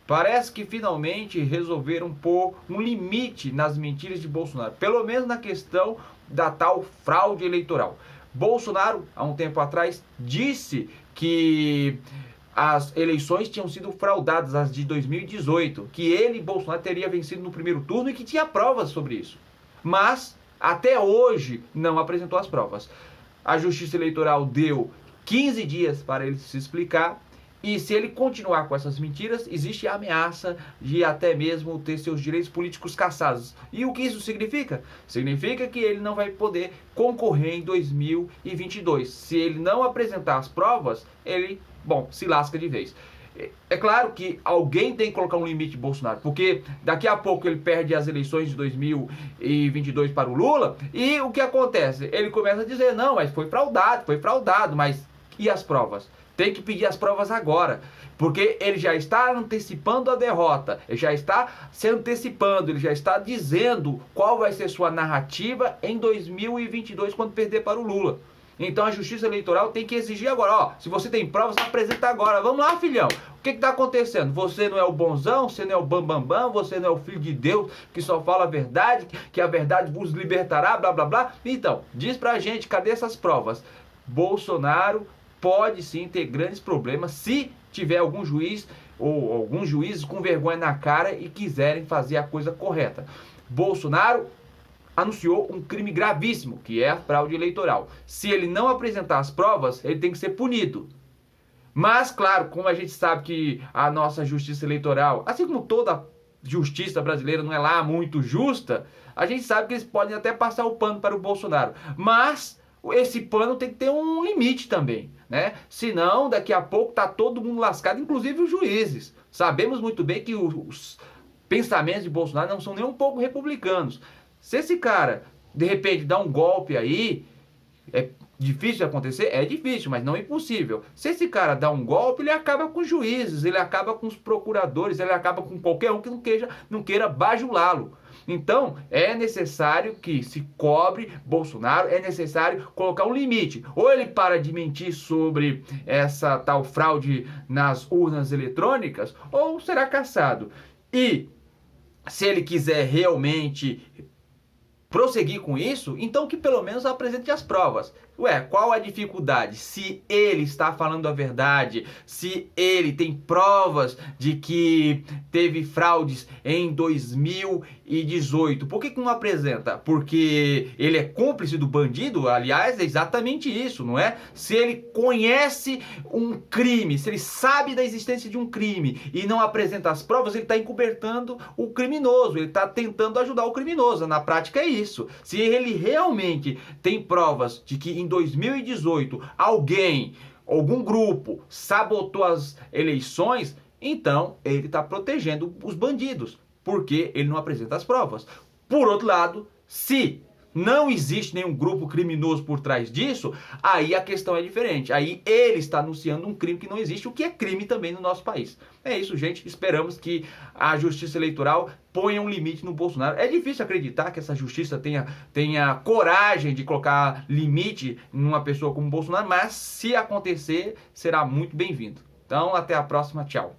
Parece que finalmente resolveram pôr um limite nas mentiras de Bolsonaro, pelo menos na questão da tal fraude eleitoral. Bolsonaro, há um tempo atrás, disse que as eleições tinham sido fraudadas, as de 2018, que ele, Bolsonaro, teria vencido no primeiro turno e que tinha provas sobre isso. Mas, até hoje, não apresentou as provas. A Justiça Eleitoral deu 15 dias para ele se explicar. E se ele continuar com essas mentiras, existe a ameaça de até mesmo ter seus direitos políticos cassados. E o que isso significa? Significa que ele não vai poder concorrer em 2022. Se ele não apresentar as provas, ele, se lasca de vez. É claro que alguém tem que colocar um limite de Bolsonaro, porque daqui a pouco ele perde as eleições de 2022 para o Lula, e o que acontece? Ele começa a dizer, não, mas foi fraudado, mas e as provas? Tem que pedir as provas agora, porque ele já está antecipando a derrota, ele já está se antecipando, ele já está dizendo qual vai ser sua narrativa em 2022 quando perder para o Lula. Então a Justiça Eleitoral tem que exigir agora, se você tem provas, apresenta agora. Vamos lá, filhão. O que está acontecendo? Você não é o bonzão, você não é o bambambam, você não é o filho de Deus que só fala a verdade, que a verdade vos libertará, blá blá blá. Então, diz pra gente, cadê essas provas? Bolsonaro pode sim ter grandes problemas se tiver algum juiz ou alguns juízes com vergonha na cara e quiserem fazer a coisa correta. Bolsonaro anunciou um crime gravíssimo, que é a fraude eleitoral. Se ele não apresentar as provas, ele tem que ser punido. Mas, claro, como a gente sabe que a nossa justiça eleitoral, assim como toda justiça brasileira não é lá muito justa, a gente sabe que eles podem até passar o pano para o Bolsonaro. Mas esse pano tem que ter um limite também, né? Senão, daqui a pouco tá todo mundo lascado, inclusive os juízes. Sabemos muito bem que os pensamentos de Bolsonaro não são nem um pouco republicanos. Se esse cara, de repente, dá um golpe aí, é difícil de acontecer? É difícil, mas não é impossível. Se esse cara dá um golpe, ele acaba com os juízes, ele acaba com os procuradores, ele acaba com qualquer um que não queira bajulá-lo. Então, é necessário que se cobre Bolsonaro, é necessário colocar um limite. Ou ele para de mentir sobre essa tal fraude nas urnas eletrônicas, ou será cassado. E se ele quiser realmente prosseguir com isso, então que pelo menos apresente as provas. Ué, qual a dificuldade? Se ele está falando a verdade, se ele tem provas de que teve fraudes em 2018, por que não apresenta? Porque ele é cúmplice do bandido? Aliás, é exatamente isso, não é? Se ele conhece um crime, se ele sabe da existência de um crime e não apresenta as provas, ele está encobertando o criminoso, ele está tentando ajudar o criminoso. Na prática é isso. Se ele realmente tem provas de que em 2018 algum grupo sabotou as eleições, então ele está protegendo os bandidos, porque ele não apresenta as provas. Por outro lado, se não existe nenhum grupo criminoso por trás disso, aí a questão é diferente. Aí ele está anunciando um crime que não existe, o que é crime também no nosso país. É isso, gente. Esperamos que a Justiça Eleitoral ponha um limite no Bolsonaro. É difícil acreditar que essa justiça tenha coragem de colocar limite numa pessoa como Bolsonaro, mas se acontecer, será muito bem-vindo. Então, até a próxima. Tchau.